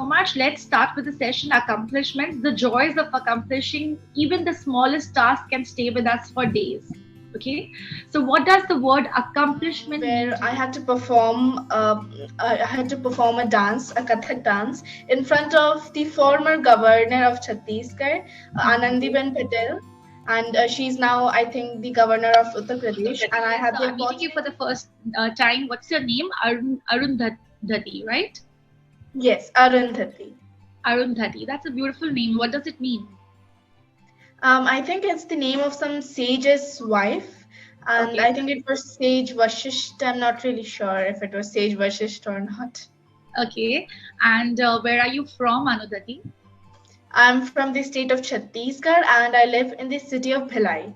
so much. Let's start with the session accomplishments. The joys of accomplishing even the smallest task can stay with us for days. Okay, so what does the word accomplishment mean? Where I had to perform a dance, a Kathak dance, in front of the former governor of Chhattisgarh, Anandiben Patel, and she's now, I think, the governor of Uttar Pradesh. And I had the I'm meeting you for the first time. What's your name? Arundhati, right? Yes, Arundhati. Arundhati. That's a beautiful name. What does it mean? I think it's the name of some sage's wife, and Okay. I think it was Sage Vashisht. I'm not really sure if it was Sage Vashisht or not. Okay, and where are you from, Anudhati? I'm from the state of Chhattisgarh, and I live in the city of Bhilai.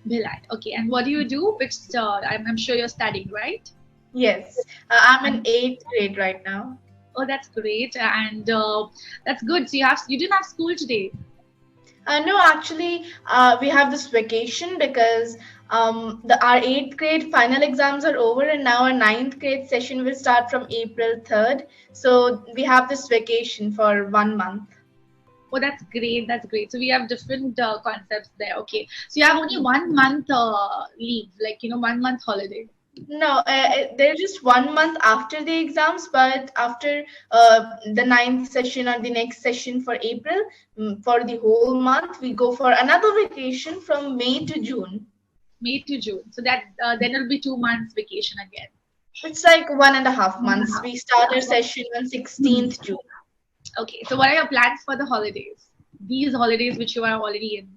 Bhilai. Okay, and what do you do? Which I'm sure you're studying, right? Yes, I'm in 8th grade right now. Oh, that's great, and that's good. So you didn't have school today. No, actually, we have this vacation because our 8th grade final exams are over, and now our 9th grade session will start from April 3rd. So we have this vacation for 1 month. Oh, that's great. That's great. So we have different concepts there. Okay, so you have only 1 month leave, like 1 month holiday. No, they're just 1 month after the exams, but after the 9th session or the next session for April, for the whole month, we go for another vacation from May to June. May to June. So that then it'll be 2 months vacation again. It's like 1.5 months. We start our session on 16th June. Okay, so what are your plans for the holidays? These holidays which you are already in.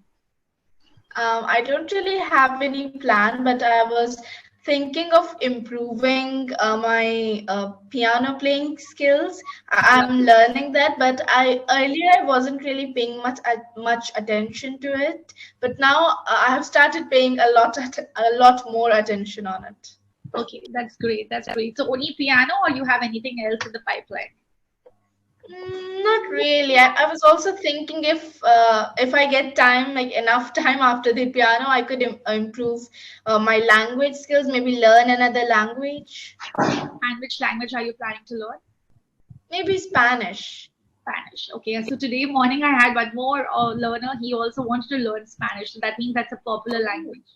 I don't really have any plan, but I was thinking of improving my piano playing skills. I'm learning that, but earlier I wasn't really paying much attention to it. But now I have started paying a lot more attention on it. Okay, that's great. That's great. So only piano, or you have anything else in the pipeline? Not really. I was also thinking if I get time, like enough time after the piano, I could improve my language skills, maybe learn another language. And which language are you planning to learn? Maybe Spanish. Spanish. Okay, so today morning I had one more learner. He also wanted to learn Spanish. So that means that's a popular language.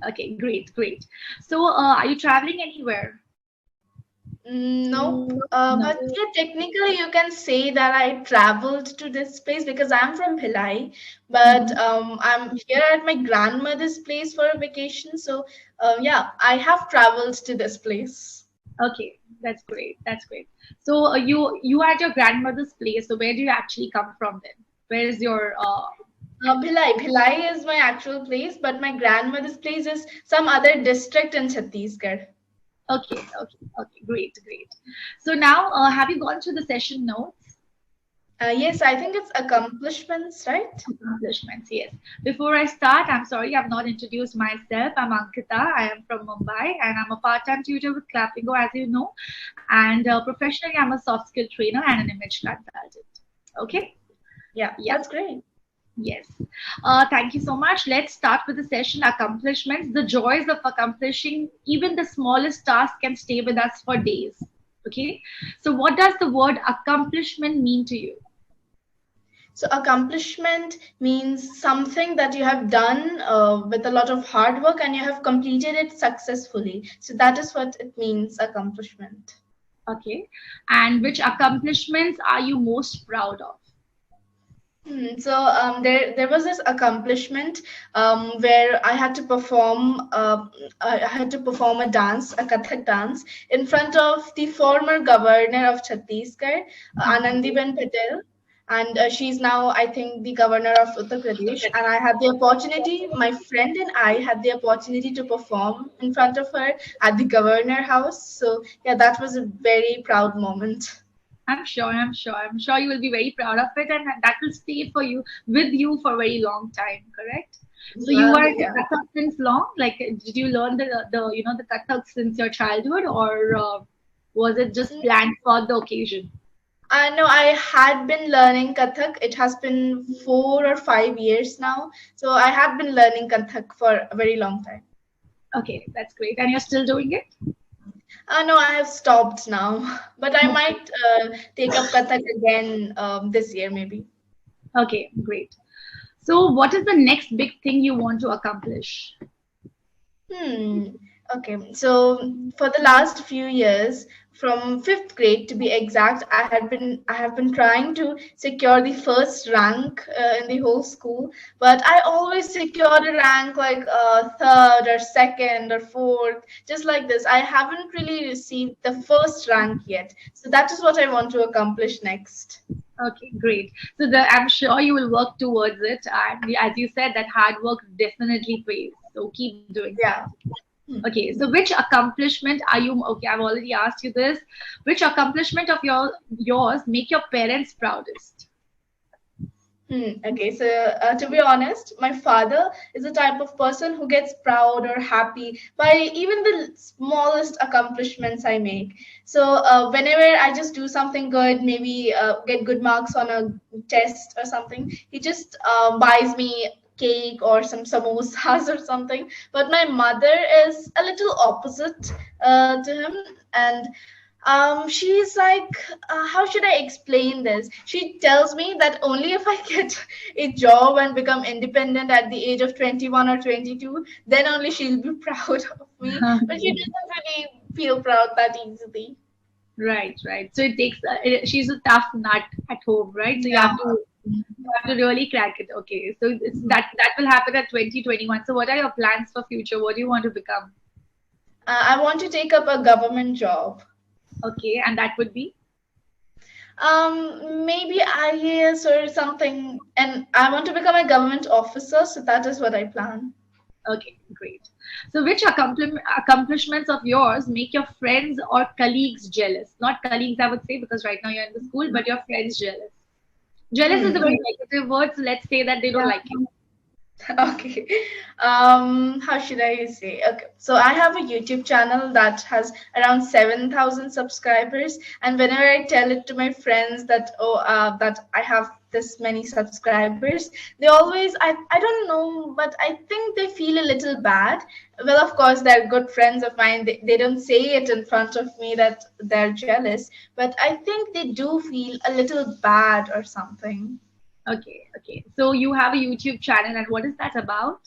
Okay, great, great. So are you traveling anywhere? Nope. But yeah, technically you can say that I traveled to this place because I'm from Bhilai, but I'm here at my grandmother's place for a vacation. So yeah, I have traveled to this place. Okay, that's great. That's great. So you are at your grandmother's place. So where do you actually come from then? Where is your Bhilai. Bhilai is my actual place, but my grandmother's place is some other district in Chhattisgarh. Okay, great, great. So now, have you gone through the session notes? Yes, I think it's accomplishments, right? Accomplishments, yes. Before I start, I'm sorry I've not introduced myself. I'm Ankita. I am from Mumbai, and I'm a part-time tutor with Clapingo, as you know. And professionally, I'm a soft skill trainer and an image consultant. Okay? Yeah, that's great. Yes. Thank you so much. Let's start with the session accomplishments. The joys of accomplishing even the smallest task can stay with us for days. Okay. So what does the word accomplishment mean to you? So accomplishment means something that you have done with a lot of hard work and you have completed it successfully. So that is what it means, accomplishment. Okay. And which accomplishments are you most proud of? So there was this accomplishment where I had to perform a dance, a Kathak dance, in front of the former governor of Chhattisgarh, Anandiben Patel, and she's now, I think, the governor of Uttar Pradesh. And I had the opportunity, my friend and I had the opportunity to perform in front of her at the governor house. So yeah, that was a very proud moment. I'm sure you will be very proud of it, and that will stay with you for a very long time, correct? So you were Kathak since long? Like, did you learn the Kathak since your childhood, or was it just planned for the occasion? No, I had been learning Kathak. It has been 4 or 5 years now. So I have been learning Kathak for a very long time. Okay, that's great. And you're still doing it? No, I have stopped now, but I might take up Kathak again this year, maybe. Okay, great. So, what is the next big thing you want to accomplish? Hmm. Okay. So for the last few years, from fifth grade to be exact, I have been trying to secure the first rank in the whole school, but I always secured a rank like third or second or fourth, just like this. I haven't really received the first rank yet. So that is what I want to accomplish next. Okay, great. So, I'm sure you will work towards it. And as you said, that hard work definitely pays. So, keep doing that. Yeah. Hmm. Okay, so which accomplishment are you? Okay, I've already asked you this. Which accomplishment of yours make your parents proudest? Okay, so to be honest, my father is the type of person who gets proud or happy by even the smallest accomplishments I make. So whenever I just do something good, maybe get good marks on a test or something, he just buys me cake or some samosas or something. But my mother is a little opposite to him, and she's like, how should I explain this? She tells me that only if I get a job and become independent at the age of 21 or 22, then only she'll be proud of me. But she doesn't really feel proud that easily. Right, right. So it takes. She's a tough nut at home, right? So Yeah. you have to really crack it. Okay, so that will happen at 2021. So what are your plans for future? What do you want to become? I want to take up a government job. Okay, and that would be. Maybe IAS or something. And I want to become a government officer, so that is what I plan. Okay, great. So, which accomplishments of yours make your friends or colleagues jealous? Not colleagues, I would say, because right now you're in the school, but your friends jealous. Jealous is a Hmm. very negative word, so let's say that they don't like you. Okay. How should I say? Okay. So I have a YouTube channel that has around 7,000 subscribers, and whenever I tell it to my friends that that I have this many subscribers, they always I don't know, but I think they feel a little bad. Well, of course, they're good friends of mine. They don't say it in front of me that they're jealous, but I think they do feel a little bad or something. Okay, okay. So, you have a YouTube channel, and what is that about?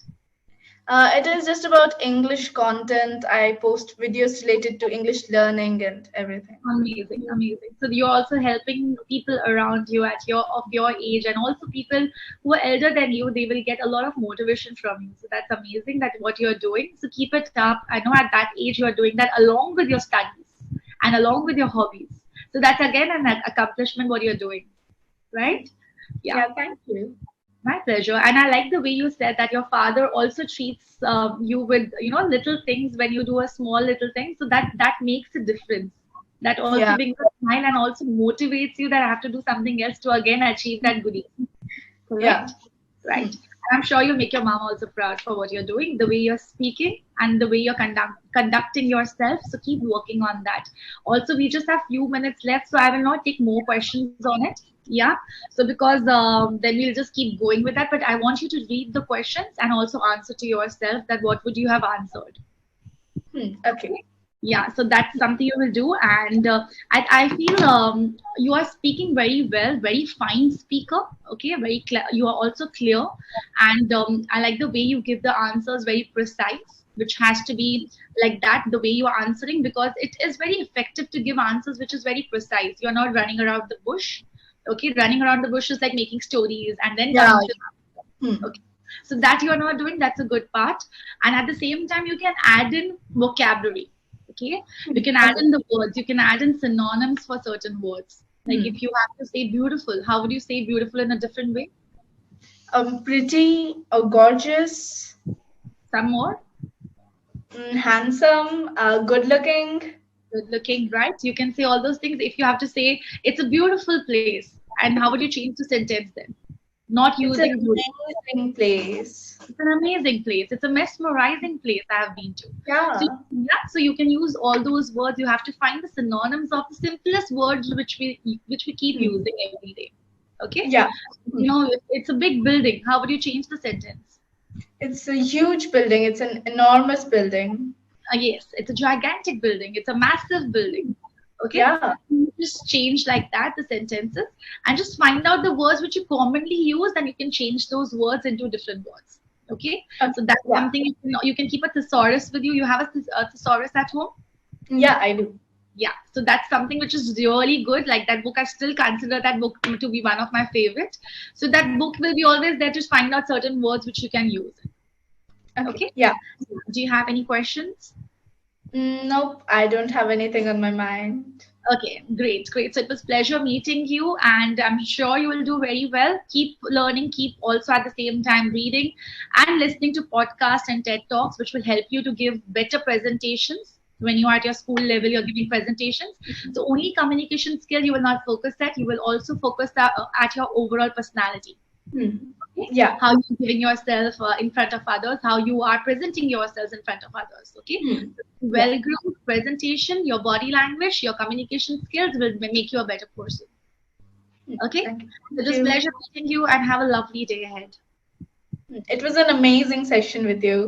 It is just about English content. I post videos related to English learning and everything. Amazing, amazing. So you're also helping people around you at your age, and also people who are elder than you. They will get a lot of motivation from you. So that's amazing. That what you're doing. So keep it up. I know at that age you're doing that along with your studies and along with your hobbies. So that's again an accomplishment what you're doing, right? Yeah. Yeah, thank you. My pleasure. And I like the way you said that your father also treats you with, little things when you do a small little thing. So that makes a difference. That also Yeah. brings a smile and also motivates you that I have to do something else to again achieve that goodie. Yeah. Correct? Right. And I'm sure you'll make your mom also proud for what you're doing, the way you're speaking and the way you're conducting yourself. So keep working on that. Also, we just have few minutes left, so I will not take more questions on it. Yeah. So because then we'll just keep going with that. But I want you to read the questions and also answer to yourself that what would you have answered. Okay. Yeah, so that's something you will do, and I feel you are speaking very well, very fine speaker. Okay, very clear. You are also clear, and I like the way you give the answers very precise, which has to be like that. The way you are answering, because it is very effective to give answers which is very precise. You're not running around the bush. Okay, running around the bush is like making stories and then Yeah. coming to the answer. Okay, so that you are not doing. That's a good part, and at the same time, you can add in vocabulary. Okay, you can add Okay. in the words, you can add in synonyms for certain words. Like Hmm. if you have to say beautiful, how would you say beautiful in a different way? Pretty or gorgeous, Some more. handsome, good looking. Good looking, right? You can say all those things. If you have to say it's a beautiful place, and how would you change the sentence then? Not It's an using beautiful. amazing place. It's an amazing place. It's a mesmerizing place I have been to. So Yeah. yeah, so you can use all those words. You have to find the synonyms of the simplest words which we keep Hmm. using every day. Okay? Yeah. It's a big building. How would you change the sentence? It's a huge building. It's an enormous building. Yes, it's a gigantic building. It's a massive building. Okay. Yeah. You just change like that the sentences and just find out the words which you commonly use, and you can change those words into different words. Okay. So that's something you can keep a thesaurus with you. You have a thesaurus at home? Yeah, I do. Yeah, so that's something which is really good. Like that book, I still consider that book to be one of my favorite. So that book will be always there to find out certain words which you can use. Okay. Yeah. Do you have any questions? Nope, I don't have anything on my mind. Okay, great. So it was pleasure meeting you, and I'm sure you will do very well. Keep learning, keep also at the same time reading and listening to podcasts and TED Talks, which will help you to give better presentations. When you are at your school level, you're giving presentations. So only communication skill you will not focus at. You will also focus at your overall personality. Okay? Yeah. How you're giving yourself in front of others, how you are presenting yourselves in front of others. Okay. Well-groomed presentation, your body language, your communication skills will make you a better person. Okay. It was a pleasure meeting you, and have a lovely day ahead. It was an amazing session with you.